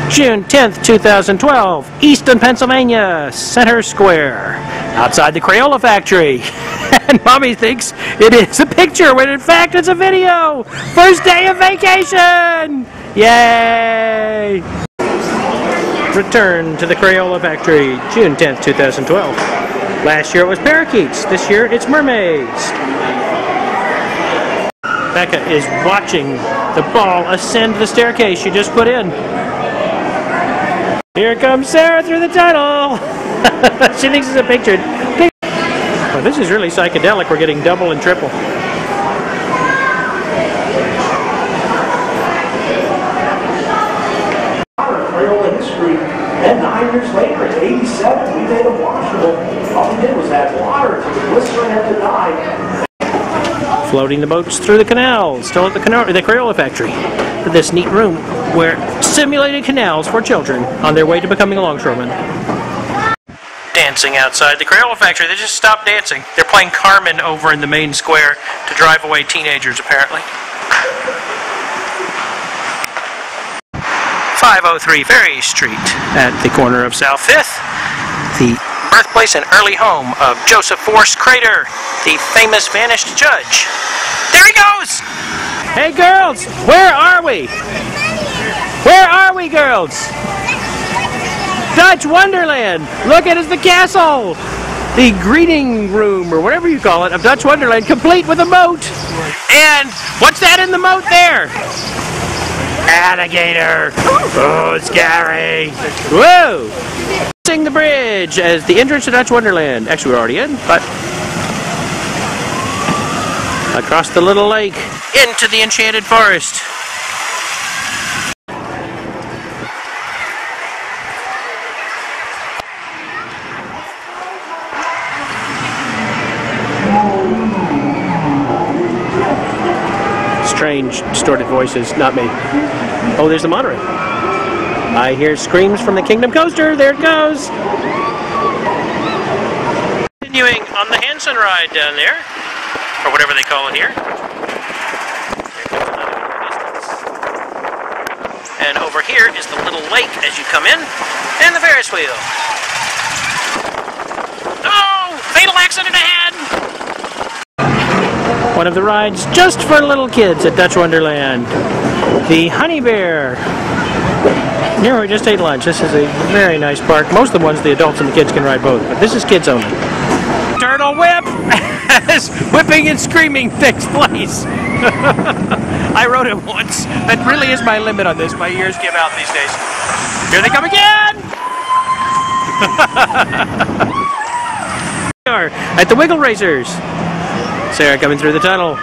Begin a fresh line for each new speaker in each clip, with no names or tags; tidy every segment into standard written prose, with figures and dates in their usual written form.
June 10th, 2012, Easton, Pennsylvania, Center Square, outside the Crayola Factory. And Mommy thinks it is a picture when in fact it's a video. First day of vacation! Yay! Return to the Crayola Factory, June 10th, 2012. Last year it was parakeets, this year it's mermaids. Becca is watching the ball ascend the staircase she just put in. Here comes Sara through the tunnel! She thinks it's a picture. Well, this is really psychedelic. We're getting double and triple.
Crayola history. Then 9 years later, in '87, we made them washable. All we did was add water to the glycerin and the dye.
Floating the boats through the canals, still at the Crayola Factory, for this neat room where simulated canals for children on their way to becoming longshoremen. Dancing outside the Crayola Factory. They just stopped dancing. They're playing Carmen over in the main square to drive away teenagers, apparently. 503 Ferry Street at the corner of South 5th. The birthplace and early home of Joseph Force Crater, the famous vanished judge. There he goes! Hey girls, where are we? Where are we, girls? Dutch Wonderland! Look, it is the castle! The greeting room, or whatever you call it, of Dutch Wonderland, complete with a moat! And what's that in the moat there? Alligator! Oh, scary! Whoa! Crossing the bridge as the entrance to Dutch Wonderland. Actually, we're already in, but across the little lake into the enchanted forest. Strange, distorted voices, not me. Oh, there's the monorail. I hear screams from the Kingdom Coaster. There it goes. Continuing on the Hanson ride down there, or whatever they call it here. And over here is the little lake as you come in, and the Ferris wheel. Oh, fatal accident ahead! One of the rides just for little kids at Dutch Wonderland. The Honey Bear. Here we just ate lunch. This is a very nice park. Most of the ones the adults and the kids can ride both, but this is kids only. Turtle whip! As whipping and screaming takes place. I rode it once. That really is my limit on this. My ears give out these days. Here they come again! We are at the Wiggle Racers. Sara coming through the tunnel.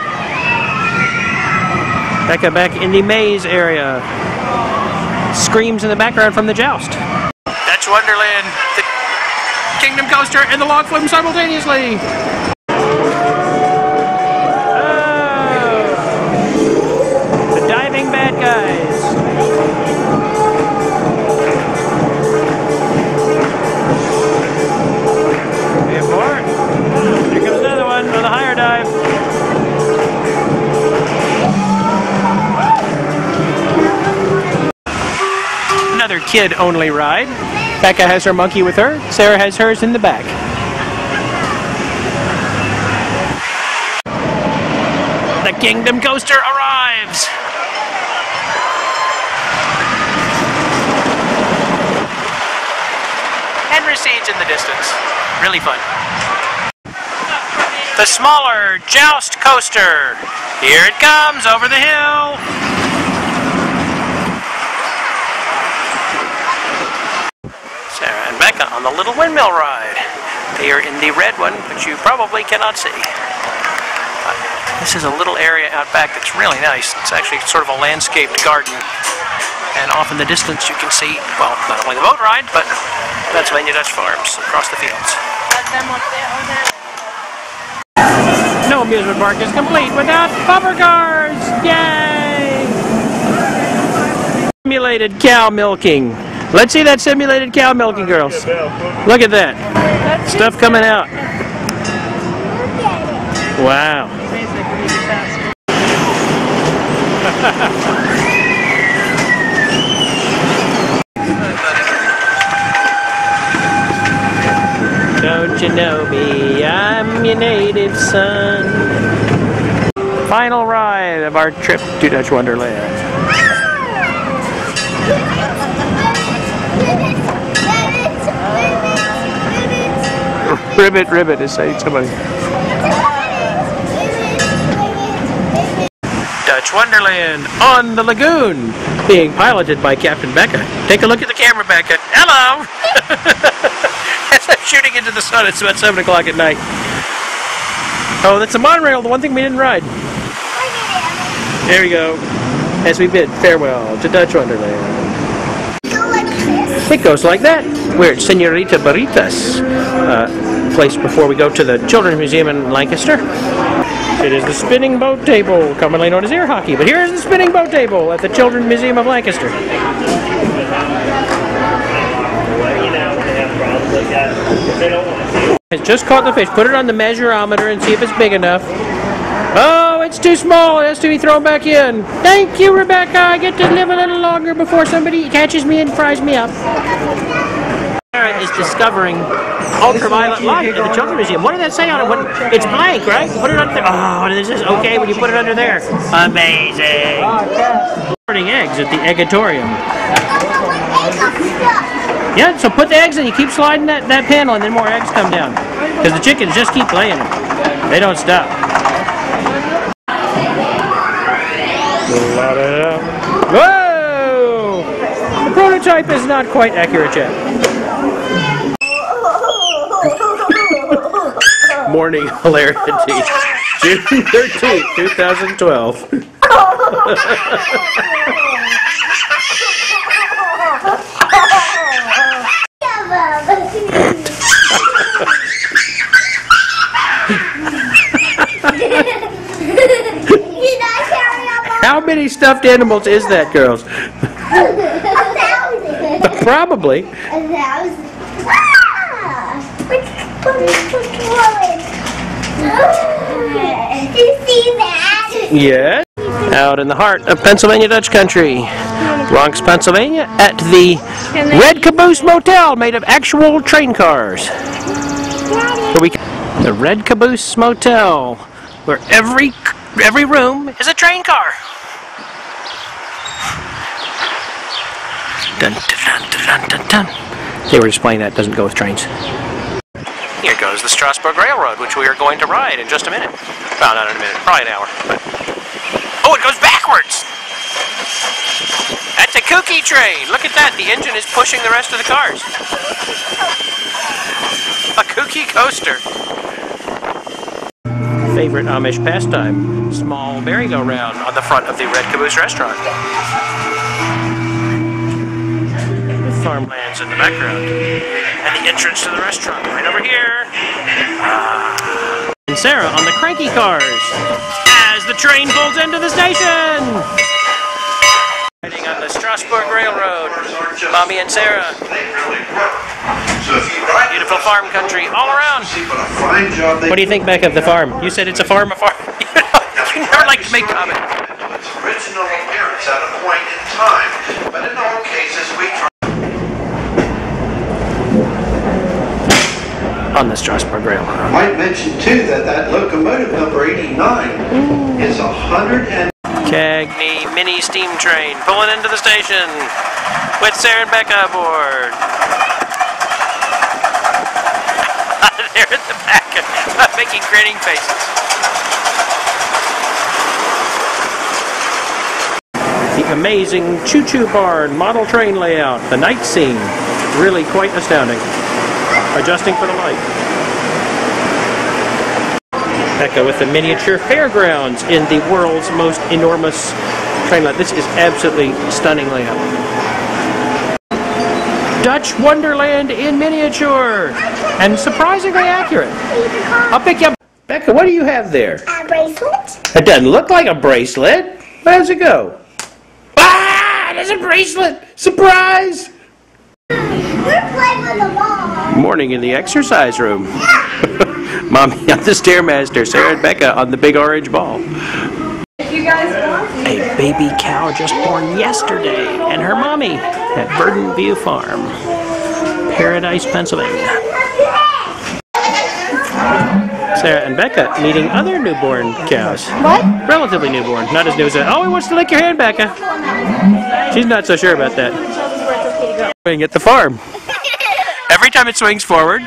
Becca back in the maze area. Screams in the background from the joust. Dutch Wonderland, the Kingdom Coaster, and the log flume simultaneously. Oh. The diving bad guys. We have more. Here comes another one with a higher dive. Another kid-only ride. Becca has her monkey with her. Sara has hers in the back. The Kingdom Coaster arrives! And recedes in the distance. Really fun. The smaller Joust Coaster. Here it comes over the hill. Sara and Becca on the little windmill ride. They are in the red one, which you probably cannot see. This is a little area out back that's really nice. It's actually sort of a landscaped garden. And off in the distance you can see, well, not only the boat ride, but Pennsylvania Dutch Farms across the fields. No amusement park is complete without bumper cars! Yay! Simulated cow milking. Let's see that simulated cow milking, girls. Look at that. Stuff coming out. Wow. you know me? I'm your native son. Final ride of our trip to Dutch Wonderland. Ribbit, ribbit is saying somebody. Dutch Wonderland on the lagoon, being piloted by Captain Becca. Take a look at the camera, Becca. Hello! As I'm shooting into the sun, it's about 7 o'clock at night. Oh, that's the monorail, the one thing we didn't ride. There we go. As we bid farewell to Dutch Wonderland. It goes like that. We're at Senorita Burrita's place before we go to the Children's Museum in Lancaster. It is the spinning boat table, commonly known as air hockey. But here is the spinning boat table at the Children's Museum of Lancaster. It's just caught the fish. Put it on the measurometer and see if it's big enough. Oh, it's too small. It has to be thrown back in. Thank you, Rebecca. I get to live a little longer before somebody catches me and fries me up. Sara is discovering ultraviolet light at the Children's Museum. What did that say on it? It's blank, right? Put it under there. Oh, this is okay when you put it under there. Amazing. Morning eggs at the Eggatorium. Yeah, so put the eggs in. You keep sliding that panel, and then more eggs come down. Because the chickens just keep laying them. They don't stop. Whoa! The prototype is not quite accurate yet. Morning hilarity. June 13th, 2012. How many stuffed animals is that, girls? 1,000. Probably.
1,000. Do you see that?
Yes. Out in the heart of Pennsylvania Dutch country, Bronx, Pennsylvania, at the Red Caboose Motel, made of actual train cars. The Red Caboose Motel, where every room is a train car. Dun, dun, dun, dun, dun. They were just playing that. Doesn't go with trains. Here goes the Strasburg Railroad, which we are going to ride in just a minute. Well, not in a minute, probably an hour. But... oh, it goes backwards! That's a kooky train. Look at that. The engine is pushing the rest of the cars. A kooky coaster. Favorite Amish pastime, small merry-go-round on the front of the Red Caboose restaurant. Farmlands in the background. And the entrance to the restaurant right over here. And Sara on the cranky cars as the train pulls into the station. Riding on the Strasburg Railroad, Mommy and Sara. Beautiful farm country all around. What do you think, Becca, of the farm? You said it's a farm, a farm. You never like to make comment.
Its original appearance at a point in time, but in all cases we try.
On the Strasburg Railroad.
I might mention too that locomotive number 89 is 100 and
Cagney mini steam train pulling into the station with Sara and Becca aboard. There at the back, making grinning faces. The amazing Choo Choo Barn model train layout, the night scene, really quite astounding. Adjusting for the light. Becca with the miniature fairgrounds in the world's most enormous train layout. This is absolutely stunning layout. Dutch Wonderland in miniature and surprisingly accurate. I'll pick you up. Becca, what do you have there?
A bracelet.
It doesn't look like a bracelet. Where does it go? Ah, there's a bracelet. Surprise!
We're playing with the ball.
Morning in the exercise room. Mommy on the Stairmaster, Sara and Becca on the big orange ball.
If you guys want to.
A baby cow just born yesterday, and her mommy at Verdant View Farm, Paradise, Pennsylvania. Sarah and Becca meeting other newborn cows.
What?
Relatively newborn, not as new as that. Oh, he wants to lick your hand, Becca. She's not so sure about that. Swing at the farm. Every time it swings forward.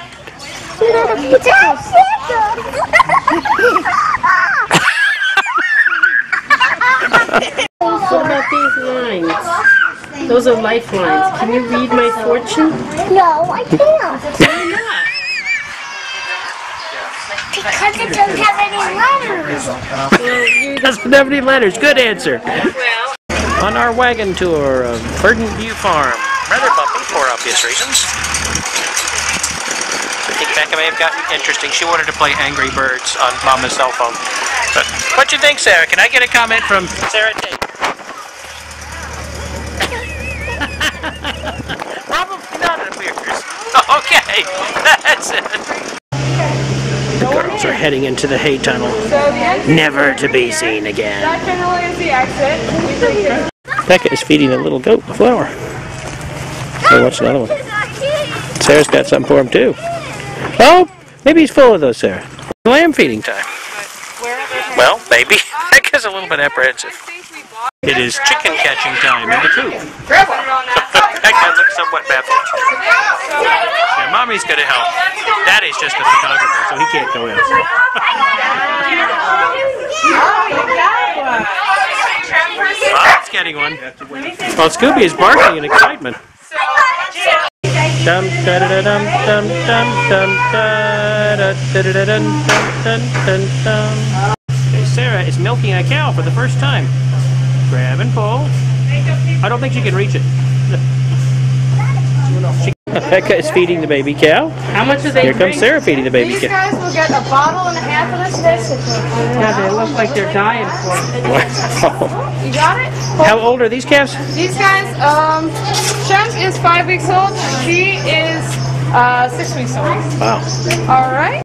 What about these lines? Those are lifelines. Can you read my fortune?
No, I can't. Because it doesn't have any letters.
Doesn't have any letters. Good answer. On our wagon tour of Verdant View Farm. Rather bumpy for obvious reasons. I think Becca may have gotten interesting. She wanted to play Angry Birds on Mama's cell phone. But what do you think, Sarah? Can I get a comment from Sarah Tate? Probably not, it appears. Okay, that's it. The girls are heading into the hay tunnel. Never to be seen again.
That generally is the exit.
Becca is feeding the little goat a flower. So what's another one? Sarah's got something for him too. Oh, maybe he's full of those, Sarah. Lamb feeding time. Well, maybe. Becca's a little bit apprehensive. It is chicken catching time in the coop. Becca looks somewhat baffled. Yeah, Mommy's gonna help. Daddy's just a photographer, so he can't go in. Mom's getting one. Well, Scooby is barking in excitement. Dum da da dum dum dum dum da da da da dum dum dum dum. Sarah is milking a cow for the first time. Grab and pull. I don't think she can reach it. Becca is feeding the baby cow.
How much do they
Here comes Sarah feeding the baby
These
cow.
guys will get a bottle and a half of this.
Yeah, they look like they're dying for it.
Wow.
You got it?
How old are these calves?
These guys, Shem is 5 weeks old. She is 6 weeks old.
Wow.
All right.